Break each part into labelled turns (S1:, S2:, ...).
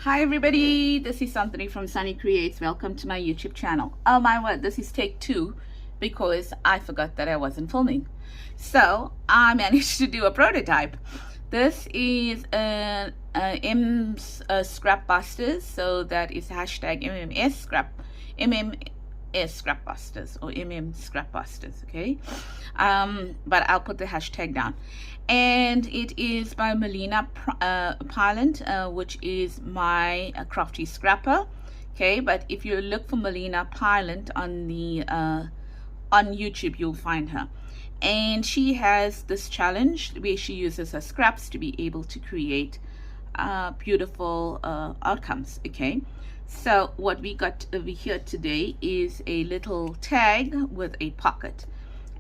S1: Hi everybody, this is Anthony from Sunny Creates. Welcome to my YouTube channel. Oh my word, this is take 2 because I forgot that I wasn't filming. So I managed to do a prototype. This is msscrapbusters, so that is hashtag msscrapbusters or msscrapbusters, okay? But I'll put the hashtag down. And it is by Melina Pilot, which is my crafty scrapper, okay? But if you look for Melina Pilot on the on YouTube, you'll find her. And she has this challenge where she uses her scraps to be able to create beautiful outcomes, okay? So what we got over here today is a little tag with a pocket.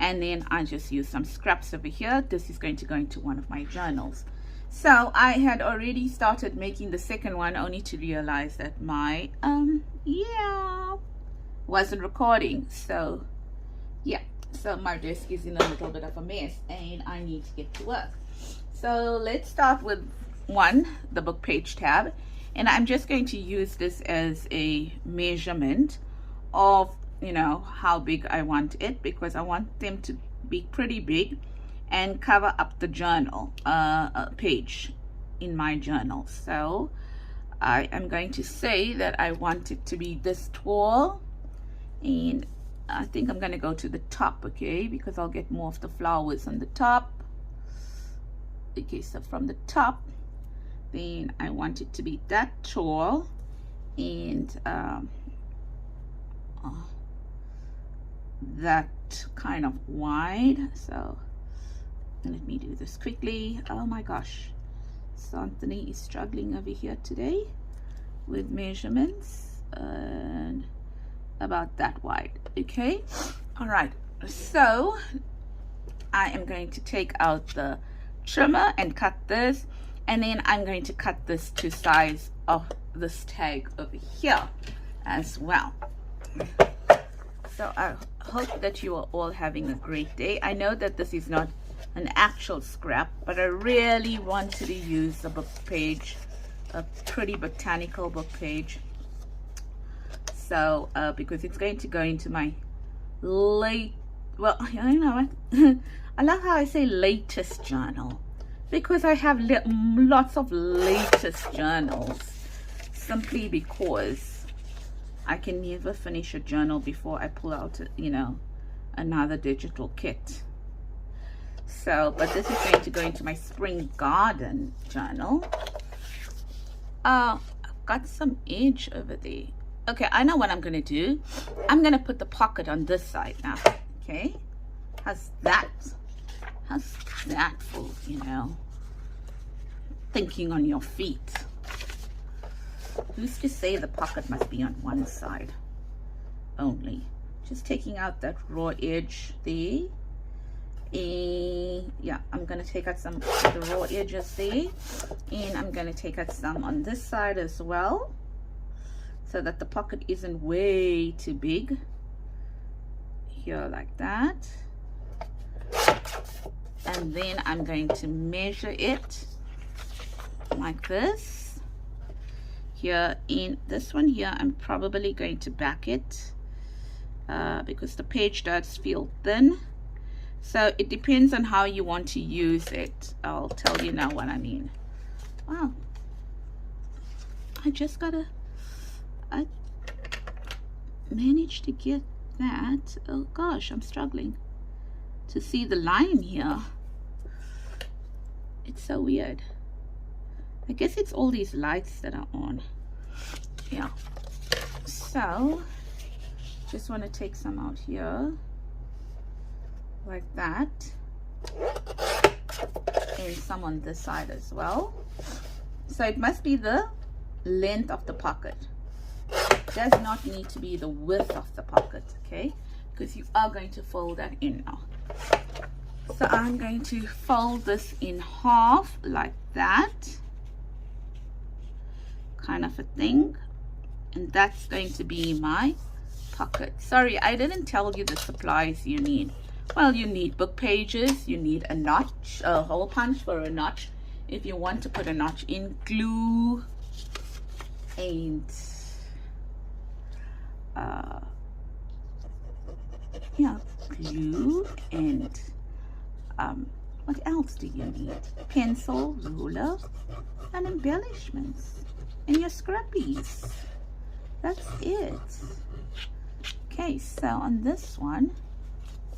S1: And then I just use some scraps over here. This is going to go into one of my journals. So I had already started making the second one, only to realize that my wasn't recording. So yeah, so my desk is in a little bit of a mess and I need to get to work. So let's start with the book page tab, and I'm just going to use this as a measurement of how big I want it, because I want them to be pretty big and cover up the journal page in my journal. So I am going to say that I want it to be this tall, and I think I'm going to go to the top, okay, because I'll get more of the flowers on the top. Okay, so from the top, then I want it to be that tall, and that kind of wide. So let me do this quickly. Oh my gosh, so Anthony is struggling over here today with measurements, and about that wide. Okay, all right, so I am going to take out the trimmer and cut this, and then I'm going to cut this to size of this tag over here as well. So I hope that you are all having a great day. I know that this is not an actual scrap, but I really wanted to use a book page, a pretty botanical book page. So because it's going to go into my I love how I say latest journal, because I have lots of latest journals, simply because I can never finish a journal before I pull out, another digital kit. So, but this is going to go into my spring garden journal. I've got some edge over there. Okay, I know what I'm going to do. I'm going to put the pocket on this side now, okay? How's that? How's that for, thinking on your feet? Who's to say the pocket must be on one side only? Just taking out that raw edge there. Yeah, I'm going to take out some of the raw edges there, and I'm going to take out some on this side as well, so that the pocket isn't way too big. Here, like that. And then I'm going to measure it like this. Here in this one here, I'm probably going to back it because the page does feel thin. So it depends on how you want to use it. I'll tell you now what I mean. Wow, I managed to get that. Oh gosh, I'm struggling to see the line here. It's so weird. I guess it's all these lights that are on. Yeah, so just want to take some out here like that, and some on this side as well. So it must be the length of the pocket. It does not need to be the width of the pocket, okay, because you are going to fold that in now. So I'm going to fold this in half like that, kind of a thing, and that's going to be my pocket. Sorry, I didn't tell you the supplies you need. Well, you need book pages, you need a notch, a hole punch for a notch if you want to put a notch in, glue, and yeah, glue, and what else do you need? Pencil, ruler, and embellishments, and your scrappies. That's it. Okay, so on this one,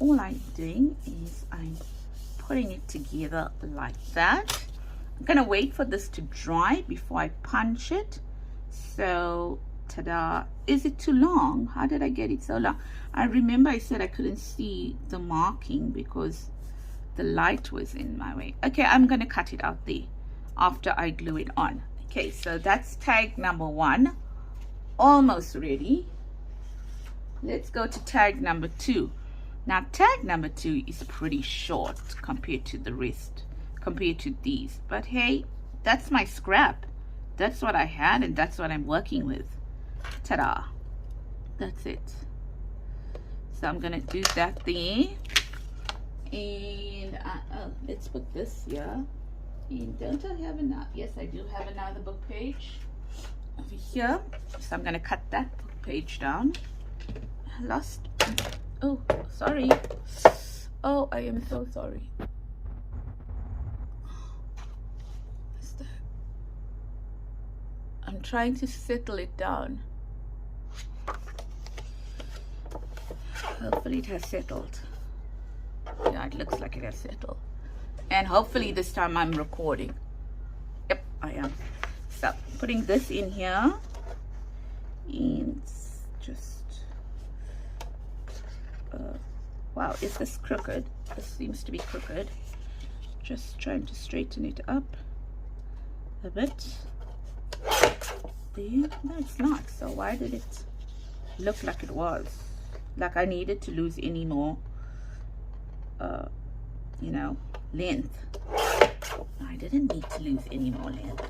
S1: all I'm doing is I'm putting it together like that. I'm gonna wait for this to dry before I punch it. So, ta-da. Is it too long? How did I get it so long? I remember I said I couldn't see the marking because the light was in my way. Okay, I'm gonna cut it out there after I glue it on. Okay, so that's tag number 1, almost ready. Let's go to tag number 2. Now tag number 2 is pretty short compared to the rest, compared to these, but hey, that's my scrap. That's what I had, and that's what I'm working with. Ta-da. That's it. So I'm gonna do that there, and let's put this here. And don't I have enough? Yes, I do have another book page over here, so I'm gonna cut that book page down. I lost. Oh, sorry. Oh, I am so sorry. What's that? I'm trying to settle it down. Hopefully it has settled. Yeah, it looks like it has settled. And hopefully this time I'm recording. Yep, I am. So, putting this in here. And just... wow, is this crooked? This seems to be crooked. Just trying to straighten it up a bit. There. No, it's not. So why did it look like it was? Like I needed to lose any more, you know, length. I didn't need to lose any more length.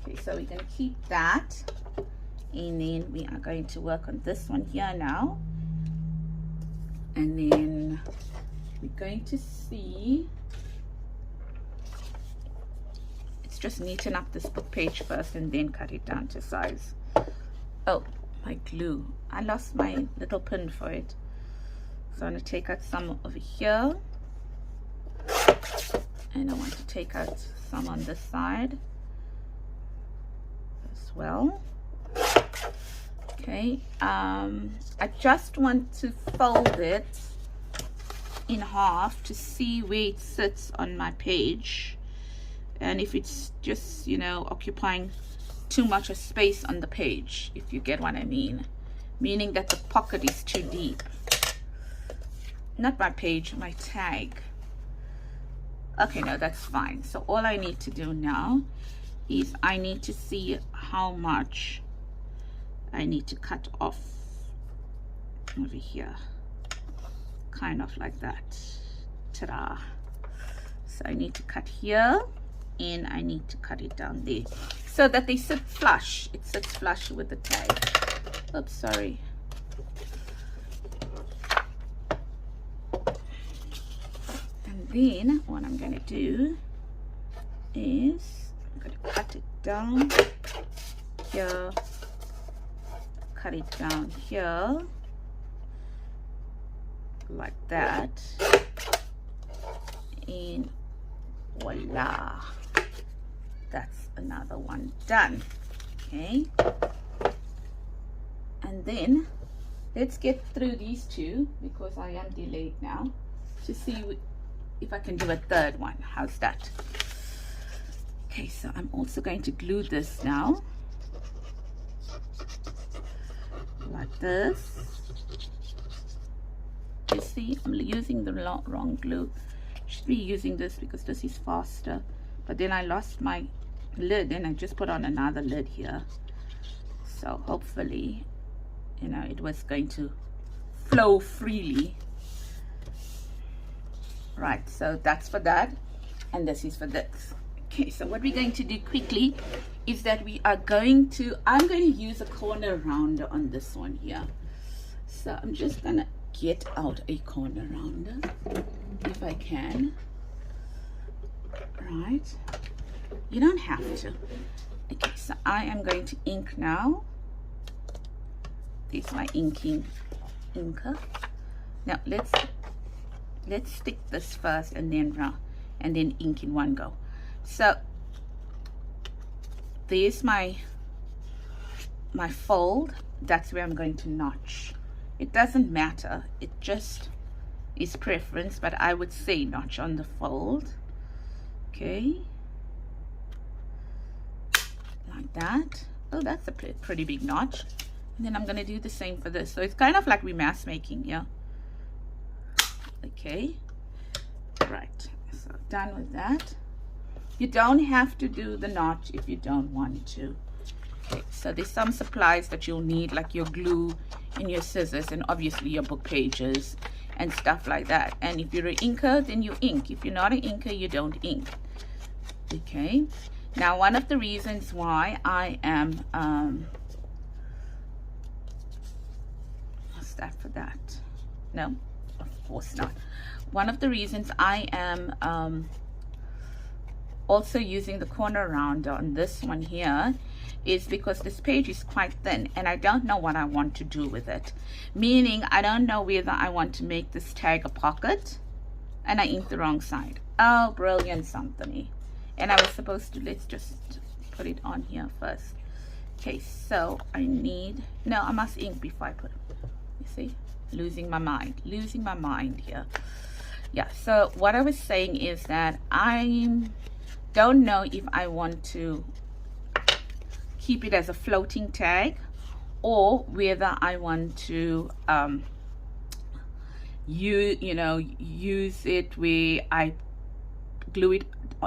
S1: Okay, so we're going to keep that. And then we are going to work on this one here now. And then we're going to see, it's just neaten up this book page first and then cut it down to size. Oh, my glue. I lost my little pin for it. So I'm going to take out some over here. And I want to take out some on this side as well. Okay, I just want to fold it in half to see where it sits on my page, and if it's just, you know, occupying too much of space on the page, if you get what I mean, meaning that the pocket is too deep. Not my page, my tag. Okay, no, that's fine. So all I need to do now is I need to see how much I need to cut off over here, kind of like that. Ta-da. So I need to cut here, and I need to cut it down there so that they sit flush. It sits flush with the tag. Oops, sorry. And then what I'm going to do is I'm going to cut it down here, cut it down here like that, and voila, that's another one done. Okay, and then let's get through these two because I am delayed now, to see if I can do a third one. How's that? Okay, so I'm also going to glue this now like this. You see, I'm using the wrong glue. Should be using this because this is faster, but then I lost my lid and I just put on another lid here, so hopefully, you know, it was going to flow freely. Right, so that's for that, and this is for this. Okay, so what we're going to do quickly is that I'm going to use a corner rounder on this one here. So I'm just gonna get out a corner rounder if I can. Right, you don't have to, Okay, so I am going to ink now. This is my inker. Now let's stick this first and then ink in one go. So there's my fold. That's where I'm going to notch. It doesn't matter, it just is preference, but I would say notch on the fold. Okay, like that. Oh, that's a pretty big notch. And then I'm going to do the same for this. So it's kind of like we're mass making, yeah. Okay, right, so done with that. You don't have to do the notch if you don't want to. Okay, so there's some supplies that you'll need, like your glue and your scissors, and obviously your book pages and stuff like that. And if you're an inker, then you ink. If you're not an inker, you don't ink. Okay, now one of the reasons why I am what's that for that? No, of course not. One of the reasons I am also using the corner rounder on this one here is because this page is quite thin and I don't know what I want to do with it. Meaning I don't know whether I want to make this tag a pocket, and I inked the wrong side. Oh, brilliant, Anthony. And I was supposed to, let's just put it on here first. Okay, so I must ink before I put it. You see, losing my mind here. Yeah, so what I was saying is that I don't know if I want to keep it as a floating tag or whether I want to use it where I glue it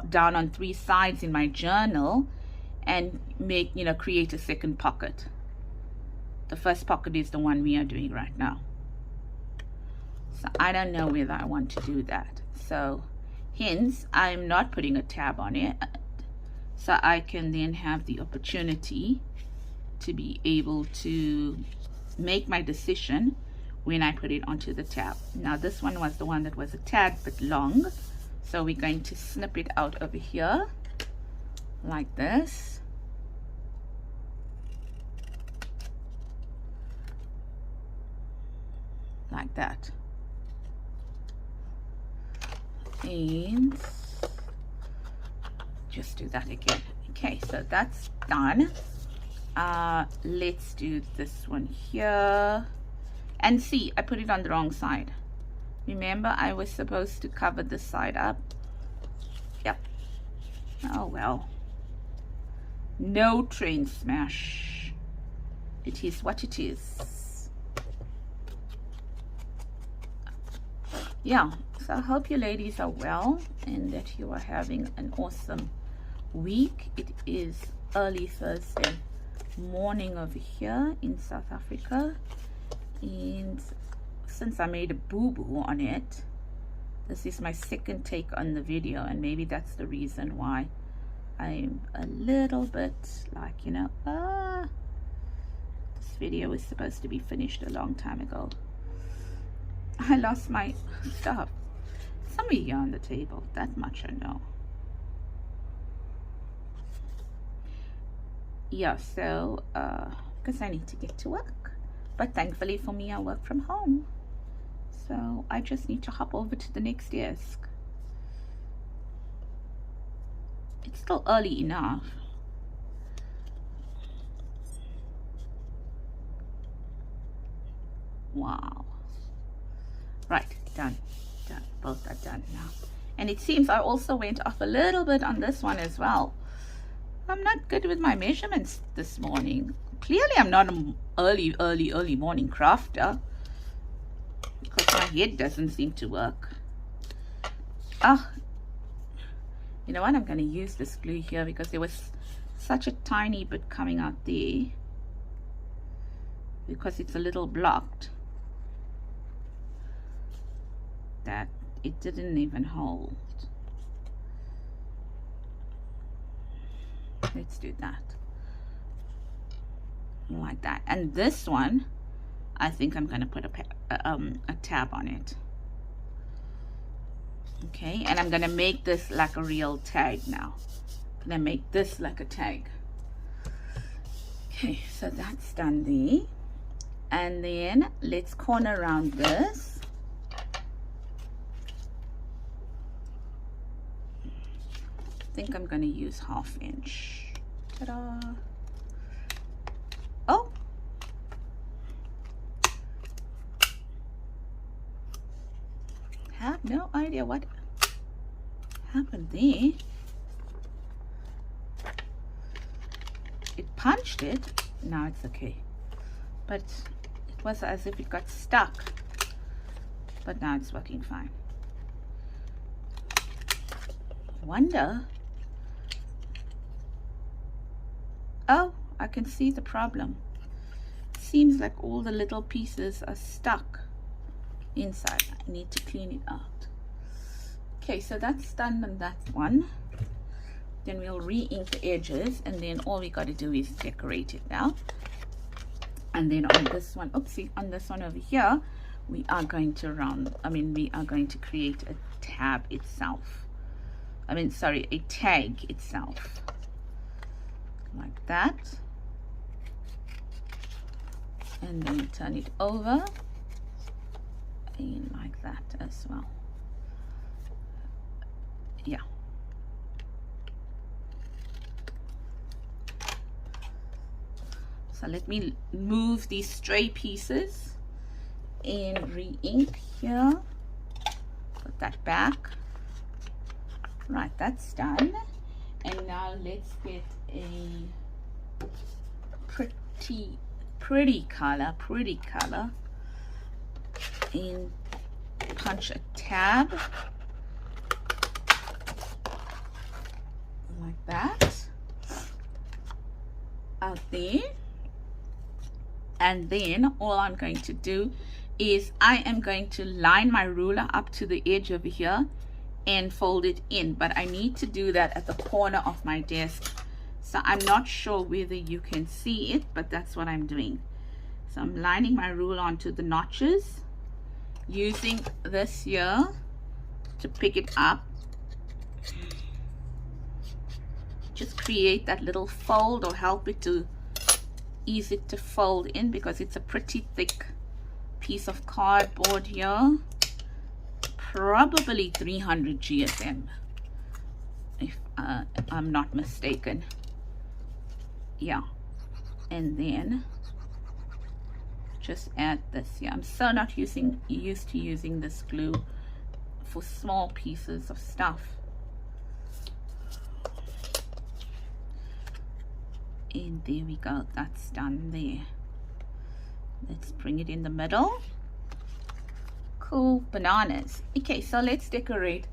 S1: down on 3 sides in my journal and make, create a second pocket. The first pocket is the one we are doing right now. So I don't know whether I want to do that. So hence I'm not putting a tab on it, so I can then have the opportunity to be able to make my decision when I put it onto the tab. Now this one was the one that was a tad bit long, so we're going to snip it out over here like this. Like that. And just do that again. Okay, so that's done. Let's do this one here. And see, I put it on the wrong side. Remember, I was supposed to cover this side up. Yep. Oh well. No train smash. It is what it is. Yeah, so I hope you ladies are well and that you are having an awesome week. It is early Thursday morning over here in South Africa, and since I made a boo-boo on it, this is my second take on the video, and maybe that's the reason why I'm a little bit like, this video was supposed to be finished a long time ago. I lost my stuff somewhere here on the table, that much I know. Yeah, so because I need to get to work, but thankfully for me I work from home, so I just need to hop over to the next desk. It's still early enough. Wow. Right, done. Both are done now. And it seems I also went off a little bit on this one as well. I'm not good with my measurements this morning. Clearly I'm not an early morning crafter, because my head doesn't seem to work. You know what, I'm going to use this glue here because there was such a tiny bit coming out there, because it's a little blocked, that it didn't even hold. Let's do that like that. And this one I think I'm going to put a tab on it. Okay, and I'm going to make this like a real tag now. I'm going to make this like a tag. Okay, so that's done there. And then let's corner around this. I think I'm going to use 1/2 inch. Ta-da! Oh! I have no idea what happened there. It punched it. Now it's okay. But it was as if it got stuck. But now it's working fine. Wonder. Oh, I can see the problem. Seems like all the little pieces are stuck inside. I need to clean it out. Okay, so that's done on that one. Then we'll re-ink the edges, and then all we got to do is decorate it now. And then on this one, oopsie, on this one over here, we are going to we are going to create a tab itself. Sorry, a tag itself. Like that. And then turn it over. And like that as well. Yeah. So let me move these stray pieces and re-ink here. Put that back. Right, that's done. And now let's get a pretty color, and punch a tab like that out there. And then all I'm going to do is I am going to line my ruler up to the edge over here and fold it in, but I need to do that at the corner of my desk. So I'm not sure whether you can see it, but that's what I'm doing. So I'm lining my ruler onto the notches, using this here to pick it up. Just create that little fold, or help it to ease it to fold in, because it's a pretty thick piece of cardboard here. Probably 300 GSM, if I'm not mistaken. Yeah. And then just add this here. I'm so not used to using this glue for small pieces of stuff. And there we go, that's done there. Let's bring it in the middle. Cool, bananas. Okay, so let's decorate.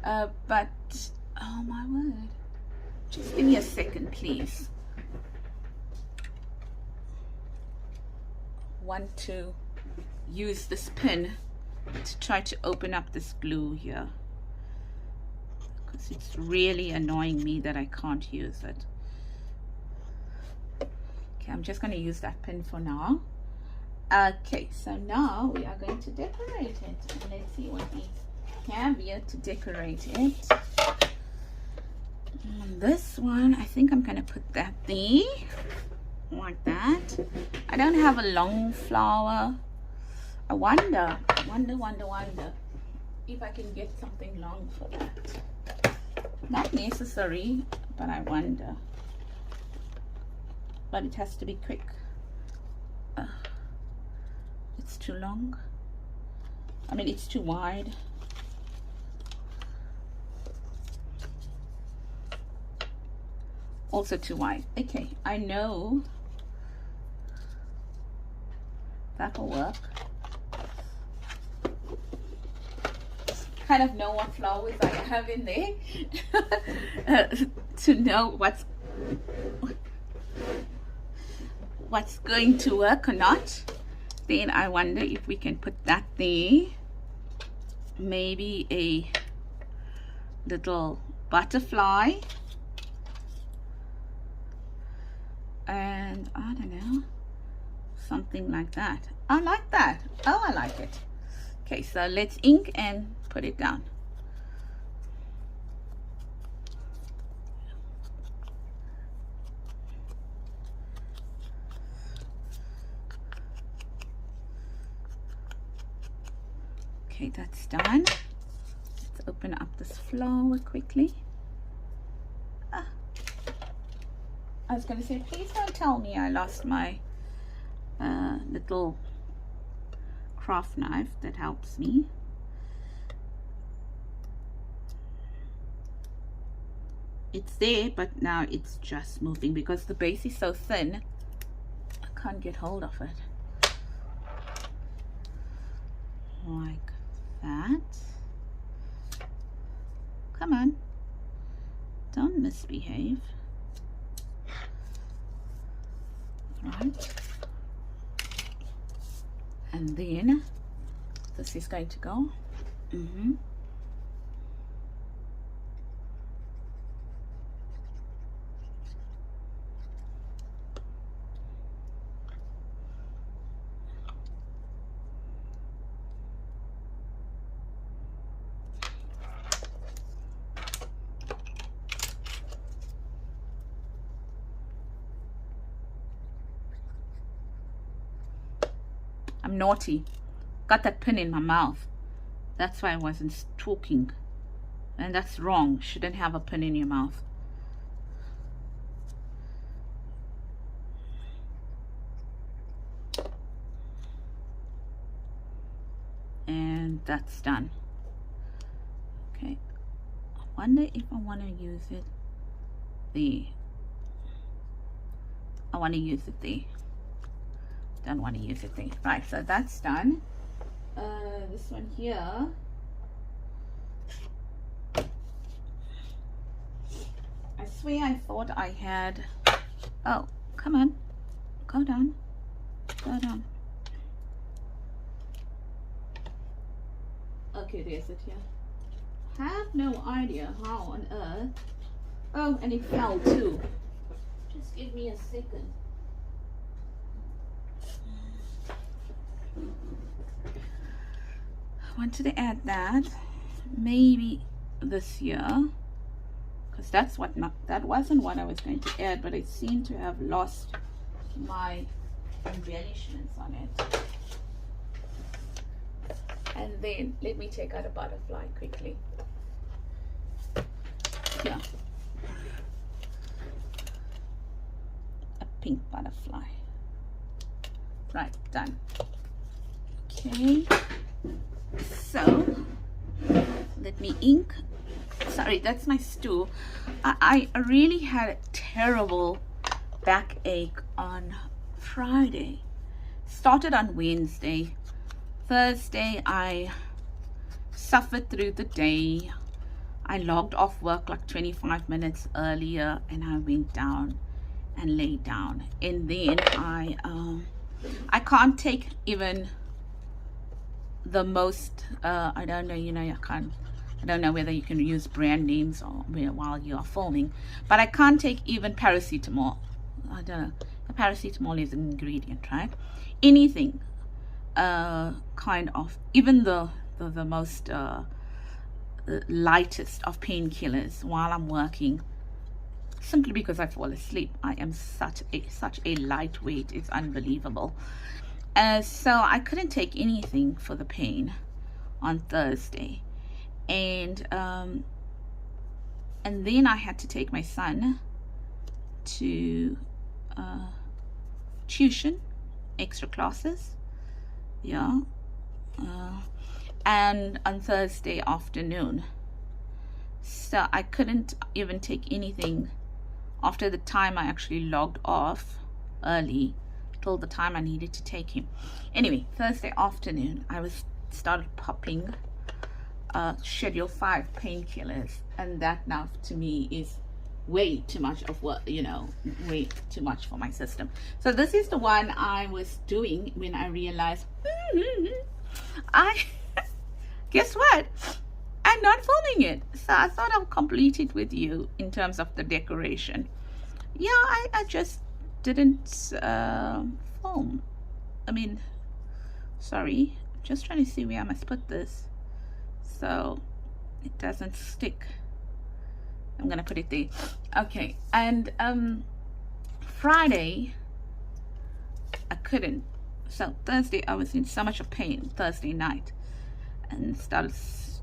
S1: But oh my word, just give me a second, please. Want to use this pin to try to open up this glue here, because it's really annoying me that I can't use it. Okay, I'm just going to use that pin for now. Okay, so now we are going to decorate it. And let's see what we have here to decorate it. This one, I think I'm going to put that there, like that. I don't have a long flower. I wonder if I can get something long for that. Not necessary, but I wonder. But it has to be quick. It's too long. It's too wide. Also too wide. Okay, I know that'll work. Kind of know what flowers I have in there to know what's going to work or not. Then I wonder if we can put that there. Maybe a little butterfly. And I don't know, something like that. I like that. Oh, I like it. Okay, so let's ink and put it down. Okay, that's done. Let's open up this flower quickly. I was going to say, please don't tell me I lost my little craft knife that helps me. It's there, but now it's just moving because the base is so thin, I can't get hold of it. Like that. Come on. Don't misbehave. Right. And then this is going to go. I'm naughty. Got that pin in my mouth. That's why I wasn't talking. And that's wrong. Shouldn't have a pin in your mouth. And that's done. Okay. I wonder if I want to use it there. I want to use it there. Don't want to use it there. Right, so that's done. This one here, I swear I thought I had, oh, come on, go down, go down. Okay, there's it here. Have no idea how on earth. Oh, and it fell too. Just give me a second. I wanted to add that maybe this year, because that wasn't what I was going to add, but I seem to have lost my embellishments on it. And then let me take out a butterfly quickly. Yeah, a pink butterfly. Right, done. Okay, so let me ink. Sorry, that's my stool. I really had a terrible backache on Friday. Started on Wednesday. Thursday I suffered through the day. I logged off work like 25 minutes earlier and I went down and laid down. And then I can't take even the most I don't know, I don't know whether you can use brand names or while you are filming, but I can't take even paracetamol. I don't know, the paracetamol is an ingredient, right? Anything kind of, even the most lightest of painkillers while I'm working, simply because I fall asleep. I am such a lightweight, it's unbelievable. So I couldn't take anything for the pain on Thursday, and then I had to take my son to tuition, extra classes, yeah, and on Thursday afternoon, so I couldn't even take anything after the time I actually logged off early till the time I needed to take him. Anyway, Thursday afternoon I started popping schedule 5 painkillers, and that now to me is way too much of what, way too much for my system. So this is the one I was doing when I realized guess what, I'm not filming it. So I thought I'll complete it with you in terms of the decoration. Yeah, I just didn't film. I mean, sorry, just trying to see where I must put this so it doesn't stick. I'm gonna put it there. Okay, and Friday I couldn't. So Thursday I was in so much of pain Thursday night, and started,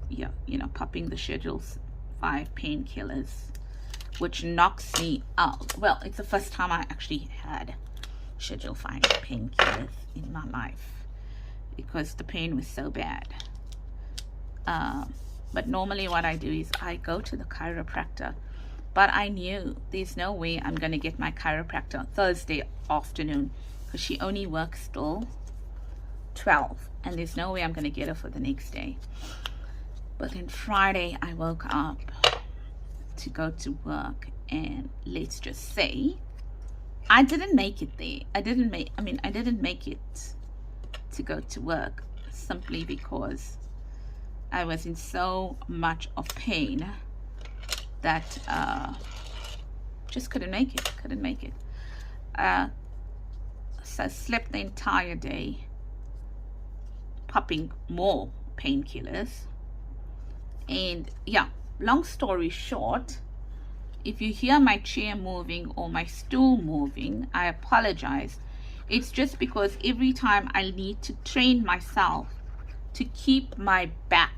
S1: yeah, you know, popping the schedules 5 painkillers, which knocks me out. Well, it's the first time I actually had schedule 5 painkillers in my life because the pain was so bad. But normally what I do is I go to the chiropractor, but I knew there's no way I'm going to get my chiropractor Thursday afternoon because she only works till 12, and there's no way I'm going to get her for the next day. But then Friday I woke up to go to work, and let's just say I didn't make it there. I didn't make it to go to work simply because I was in so much of pain that just couldn't make it. So I slept the entire day, popping more painkillers. And yeah, long story short, if you hear my chair moving or my stool moving, I apologize. It's just because every time I need to train myself to keep my back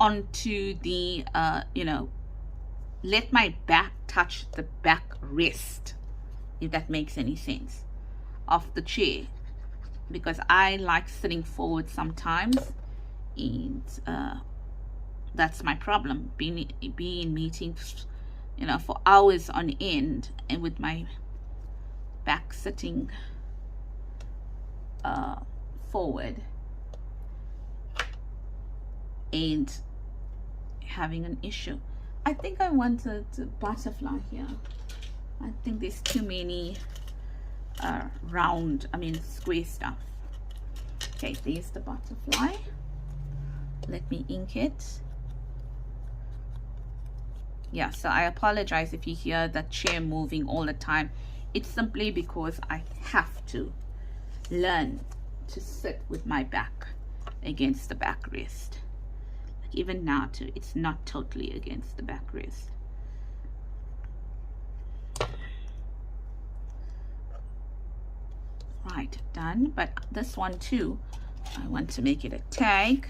S1: onto the you know, let my back touch the back rest, if that makes any sense, of the chair, because I like sitting forward sometimes, and that's my problem, being in meetings, you know, for hours on end, and with my back sitting forward and having an issue. I think I wanted a butterfly here. I think there's too many square stuff. Okay, there's the butterfly. Let me ink it. Yeah, so I apologize if you hear that chair moving all the time. It's simply because I have to learn to sit with my back against the backrest. Like even now too, it's not totally against the backrest. Right, done. But this one too, I want to make it a tag.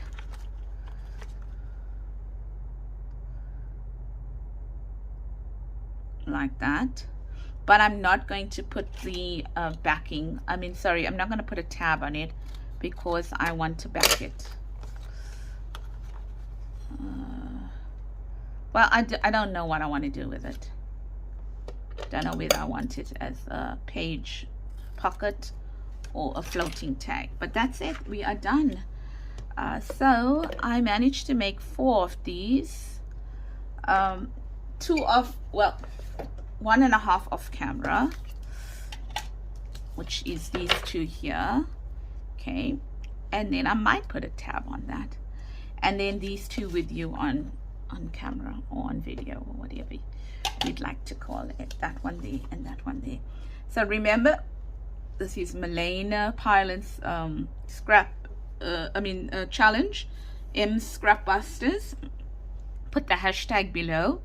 S1: Like that. But I'm not going to put the backing, I'm not going to put a tab on it because I want to back it. Well, I don't know what I want to do with it. Don't know whether I want it as a page pocket or a floating tag. But that's it. We are done. So I managed to make 4 of these. 2 of, well, 1.5 off camera, which is these 2 here. Okay, and then I might put a tab on that, and then these 2 with you on camera or on video or whatever you'd like to call it. That one there and that one there. So remember, this is Melena Pilots challenge, msscrapbusters. Put the hashtag below,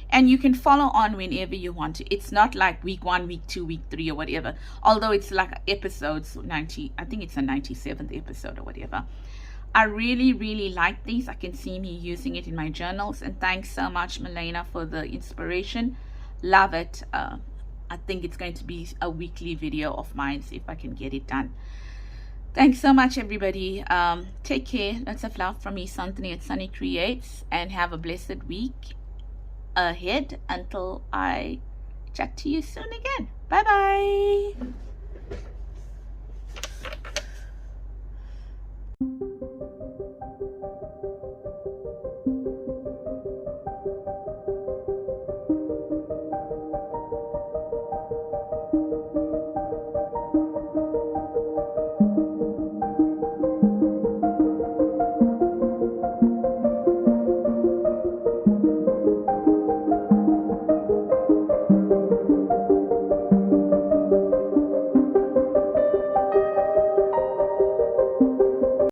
S1: and you can follow on whenever you want to. It's not like week 1, week 2, week 3 or whatever, although it's like episodes 90. I think it's a 97th episode or whatever. I really like these. I can see me using it in my journals, and thanks so much, Melena, for the inspiration. Love it. I think it's going to be a weekly video of mine, see if I can get it done. Thanks so much, everybody. Take care. Lots of love from me, Santhony at Sunny Creates, and have a blessed week ahead until I chat to you soon again. Bye bye.